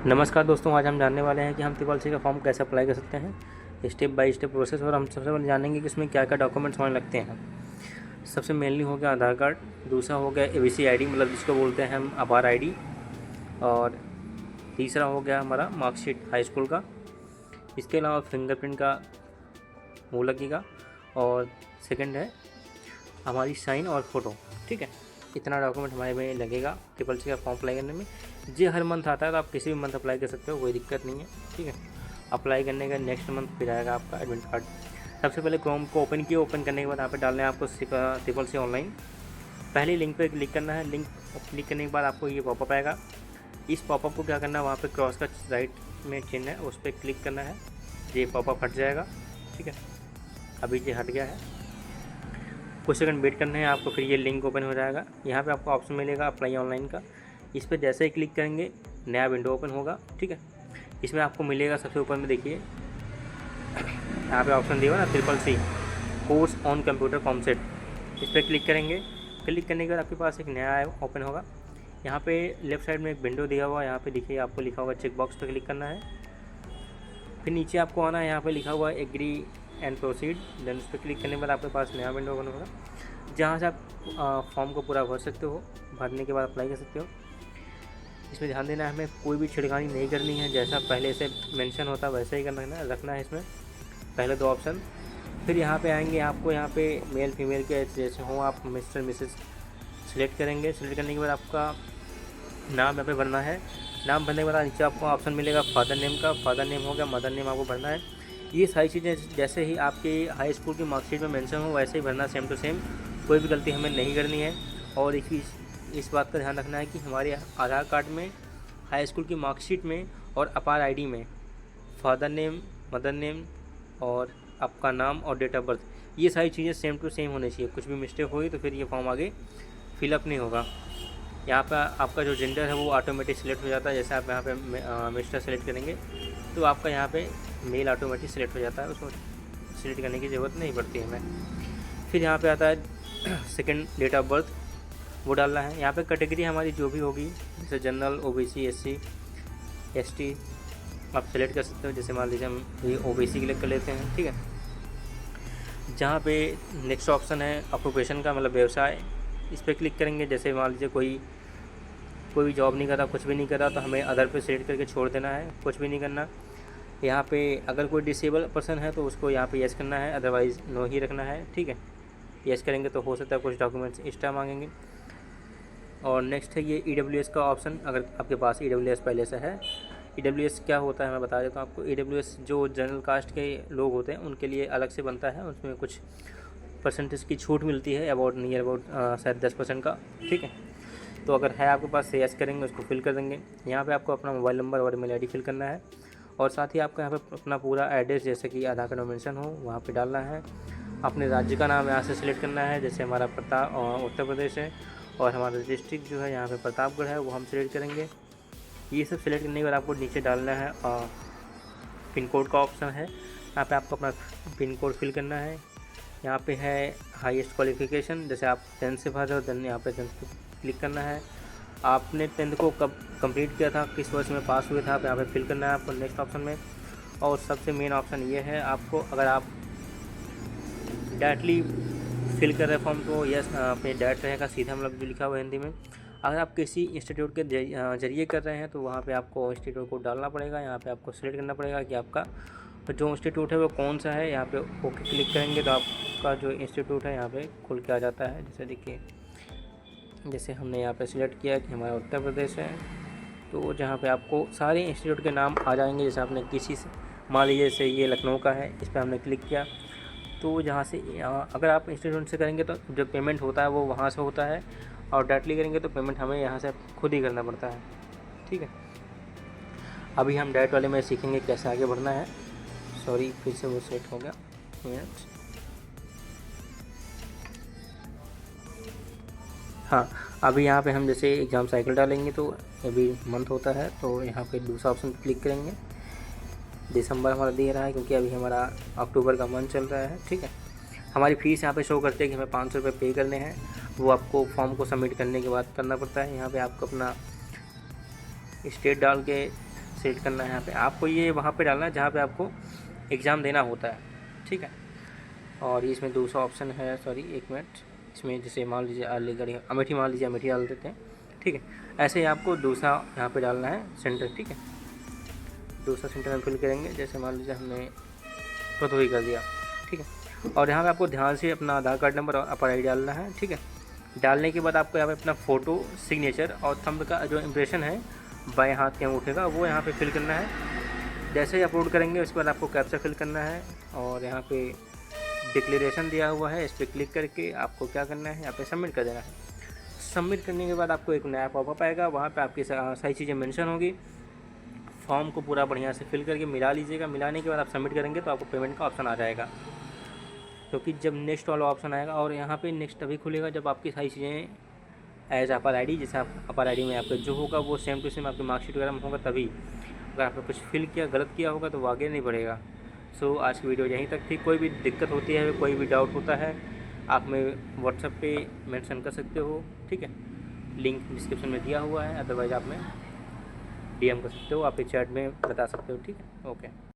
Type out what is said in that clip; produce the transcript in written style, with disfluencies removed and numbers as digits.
नमस्कार दोस्तों, आज हम जानने वाले हैं कि हम ट्रिपल सी का फॉर्म कैसे अप्लाई कर सकते हैं, स्टेप बाय स्टेप प्रोसेस। और हम सबसे पहले जानेंगे कि इसमें क्या क्या डॉक्यूमेंट्स होने लगते हैं। सबसे मेनली हो गया आधार कार्ड, दूसरा हो गया एबीसी आईडी मतलब जिसको बोलते हैं हम आधार आईडी, और तीसरा हो गया हमारा मार्कशीट हाई स्कूल का। इसके अलावा फिंगरप्रिंट का वो लगेगा, और सेकंड है हमारी साइन और फ़ोटो। ठीक है, इतना डॉक्यूमेंट हमारे में लगेगा ट्रिपल सी का फॉर्म अप्लाई करने में। ये हर मंथ आता है, तो आप किसी भी मंथ अप्लाई कर सकते हो, कोई दिक्कत नहीं है। ठीक है, अप्लाई करने का नेक्स्ट मंथ फिर आएगा आपका एडमिट कार्ड। सबसे पहले क्रोम को ओपन किया, ओपन करने के बाद यहाँ पे डालना है आपको ट्रिपल सी ऑनलाइन। पहले लिंक पे क्लिक करना है। लिंक क्लिक करने के बाद आपको ये पॉपअप आएगा। इस पॉपअप को क्या करना है, वहाँ पे क्रॉस का राइट में चिन्ह है, उस पर क्लिक करना है। ये पॉपअप हट जाएगा। ठीक है, अभी ये हट गया है। कुछ सेकंड वेट करना है आपको, फिर ये लिंक ओपन हो जाएगा। यहाँ पे आपको ऑप्शन मिलेगा अप्लाई ऑनलाइन का। इस पर जैसे ही क्लिक करेंगे नया विंडो ओपन होगा। ठीक है, इसमें आपको मिलेगा सबसे ऊपर में, देखिए यहाँ पे ऑप्शन दिया हुआ ना triple C course on computer form set. इस पर क्लिक करेंगे। क्लिक करने के बाद आपके पास एक नया ओपन होगा। यहाँ पे लेफ्ट साइड में एक विंडो दिया हुआ है, यहाँ पे देखिए आपको लिखा हुआ चेक बॉक्स पर क्लिक करना है। फिर नीचे आपको आना है, यहाँ पे लिखा हुआ है एग्री एंड प्रोसीड। देन उस पर क्लिक करने के बाद आपके पास नया विंडो ओपन होगा, जहाँ से आप फॉर्म को पूरा भर सकते हो। भरने के बाद अप्लाई कर सकते हो। इसमें ध्यान देना है, हमें कोई भी छिड़कानी नहीं करनी है, जैसा पहले से मेंशन होता है वैसे ही रखना है इसमें पहले दो ऑप्शन। फिर यहाँ पे आएंगे, आपको यहाँ पे मेल फीमेल के जैसे हो आप मिस्टर मिसेस सिलेक्ट करेंगे। सिलेक्ट करने के बाद आपका नाम यहाँ पे भरना है। नाम भरने के बाद नीचे आपको ऑप्शन मिलेगा फादर नेम का। फादर नेम हो गया, मदर नेम आपको भरना है। ये सारी चीज़ें जैसे ही आपकी हाई स्कूल की मार्कशीट में मेंशन हो वैसे ही भरना, सेम टू सेम। कोई भी गलती हमें नहीं करनी है। और इस बात का ध्यान रखना है कि हमारे आधार कार्ड में, हाई स्कूल की मार्कशीट में और अपार आईडी में फादर नेम, मदर नेम और आपका नाम और डेट ऑफ बर्थ, ये सारी चीज़ें सेम टू सेम होनी चाहिए। कुछ भी मिस्टेक हुई तो फिर ये फॉर्म आगे फिलअप नहीं होगा। यहाँ पर आपका जो जेंडर है वो ऑटोमेटिक सिलेक्ट हो जाता है। जैसे आप यहाँ पे मिस्टर सेलेक्ट करेंगे तो आपका यहाँ पे मेल ऑटोमेटिक सिलेक्ट हो जाता है, उसको सिलेक्ट करने की ज़रूरत नहीं पड़ती है हमें। फिर यहाँ पे आता है सेकंड डेट ऑफ बर्थ, वो डालना है। यहाँ पे कैटेगरी हमारी जो भी होगी, जैसे जनरल, ओबीसी, एससी, एसटी आप सेलेक्ट कर सकते हो। जैसे मान लीजिए हम ये ओबीसी क्लिक कर लेते हैं। ठीक है, जहाँ पे नेक्स्ट ऑप्शन है ऑक्यूपेशन का मतलब व्यवसाय, इस पर क्लिक करेंगे। जैसे मान लीजिए कोई भी जॉब नहीं कर रहा, कुछ भी नहीं कर रहा, तो हमें अदर पे सेलेक्ट करके छोड़ देना है, कुछ भी नहीं करना। यहाँ पे अगर कोई डिसेबल पर्सन है तो उसको यहाँ पे यस करना है, अदरवाइज़ नो ही रखना है। ठीक है, यस करेंगे तो हो सकता है कुछ डॉक्यूमेंट्स एक्स्ट्रा मांगेंगे। और नेक्स्ट है ये ईडब्ल्यूएस का ऑप्शन, अगर आपके पास ईडब्ल्यूएस पहले से है। ईडब्ल्यूएस क्या होता है मैं बता देता हूँ आपको। ईडब्ल्यूएस जो जनरल कास्ट के लोग होते हैं उनके लिए अलग से बनता है, उसमें कुछ परसेंटेज की छूट मिलती है, अबाउट नियर अबाउट शायद 10% का। ठीक है, तो अगर है आपके पास यस करेंगे, उसको फिल कर देंगे। यहाँ पे आपको अपना मोबाइल नंबर और ईमेल आईडी फिल करना है, और साथ ही आपको यहाँ पे अपना पूरा एड्रेस जैसे कि आधार कार्ड में मेंशन हो वहाँ पे डालना है। अपने राज्य का नाम यहाँ से सिलेक्ट करना है, जैसे हमारा उत्तर प्रदेश है और हमारा डिस्ट्रिक्ट जो है यहाँ पे प्रतापगढ़ है, वो हम सिलेक्ट करेंगे। ये सब सिलेक्ट करने के बाद आपको नीचे डालना है पिन कोड का ऑप्शन है, यहाँ पे आपको अपना पिन कोड फिल करना है। यहाँ पे है हाईएस्ट क्वालिफिकेशन, जैसे आप 10th से पास हो देन यहाँ पे 10th पे क्लिक करना है। आपने 10th को कब कंप्लीट किया था, किस वर्ष में पास हुए थे, आप यहाँ पे फिल करना है आपको नेक्स्ट ऑप्शन में। और सबसे मेन ऑप्शन ये है, आपको अगर आप डायरेक्टली फिल कर रहे फॉर्म तो यस पे डायरेक्ट रहेगा सीधा, मतलब जो लिखा हुआ है हिंदी में। अगर आप किसी इंस्टीट्यूट के जरिए कर रहे हैं तो वहाँ पे आपको इंस्टीट्यूट को डालना पड़ेगा। यहाँ पे आपको सिलेक्ट करना पड़ेगा कि आपका जो इंस्टीट्यूट है वो कौन सा है। यहाँ पे ओके क्लिक करेंगे तो आपका जो इंस्टीट्यूट है यहाँ पे खुल के आ जाता है। जैसे देखिए, जैसे हमने यहाँ पे सिलेक्ट किया कि हमारा उत्तर प्रदेश है, तो जहाँ पे आपको सारे इंस्टीट्यूट के नाम आ जाएंगे। जैसे आपने किसी से मान लीजिए जैसे ये लखनऊ का है, इस पर हमने क्लिक किया तो जहाँ से अगर आप इंस्टीट्यूट से करेंगे तो जो पेमेंट होता है वो वहाँ से होता है, और डायरेक्टली करेंगे तो पेमेंट हमें यहाँ से खुद ही करना पड़ता है। ठीक है, अभी हम डायरेक्ट वाले में सीखेंगे कैसे आगे बढ़ना है। सॉरी, फिर से वो सेट हो गया मिनट। हाँ, अभी यहाँ पे हम जैसे एग्ज़ाम साइकिल डालेंगे तो अभी मंथ होता है, तो यहाँ पे दूसरा ऑप्शन क्लिक करेंगे। दिसंबर हमारा दे रहा है क्योंकि अभी हमारा अक्टूबर का मंथ चल रहा है। ठीक है, हमारी फ़ीस यहाँ पे शो करते हैं कि हमें 500 रुपये पे करने हैं। वो आपको फॉर्म को सबमिट करने के बाद करना पड़ता है। यहाँ पे आपको अपना स्टेट डाल के सेलेक्ट करना है यहाँ पे। आपको ये वहाँ पे डालना है जहाँ पे आपको एग्ज़ाम देना होता है, ठीक है। और इसमें दूसरा ऑप्शन है, सॉरी एक मिनट, इसमें जैसे मान लीजिए अलीगढ़ अमेठी, मान लीजिए अमेठी डाल देते हैं, ठीक है। ऐसे ही आपको दूसरा यहाँ पे डालना है सेंटर, ठीक है। दूसरा सेंटर हम फिल करेंगे, जैसे मान लीजिए हमने भदोही कर दिया, ठीक है। और यहाँ पे आपको ध्यान से अपना आधार कार्ड नंबर और अपर आई डालना है, ठीक है। डालने के बाद आपको यहाँ पे अपना फ़ोटो, सिग्नेचर और थंब का जो इम्प्रेशन है बाएं हाथ के अंगूठे का, वो यहाँ पे फिल करना है। जैसे ही अपलोड करेंगे उसके बाद आपको कैप्चा फिल करना है और यहाँ पे डिक्लेरेशन दिया हुआ है, इस पर क्लिक करके आपको क्या करना है, यहाँ पे सबमिट कर देना है। सबमिट करने के बाद आपको एक नया पॉपअप आएगा, वहाँ पे आपकी सारी चीज़ें मेंशन होगी। फॉर्म को पूरा बढ़िया से फिल करके मिला लीजिएगा। मिलाने के बाद आप सबमिट करेंगे तो आपको पेमेंट का ऑप्शन आ जाएगा, क्योंकि जब नेक्स्ट वाला ऑप्शन आएगा, और यहाँ पे नेक्स्ट तभी खुलेगा जब आपकी सारी चीज़ें एज अपर आईडी, जैसे आप अपर आईडी में आपका जो होगा वो सेम टू सेम आपकी मार्कशीट वगैरह में होगा तभी। अगर आपने कुछ फिल किया, गलत किया होगा तो वो आगे नहीं बढ़ेगा। सो आज की वीडियो यहीं तक थी। कोई भी दिक्कत होती है, कोई भी डाउट होता है, आप में व्हाट्सएप पे मेंशन कर सकते हो, ठीक है। लिंक डिस्क्रिप्शन में दिया हुआ है, अदरवाइज़ आप में DM कर सकते हो, आप चैट में बता सकते हो, ठीक है। ओके।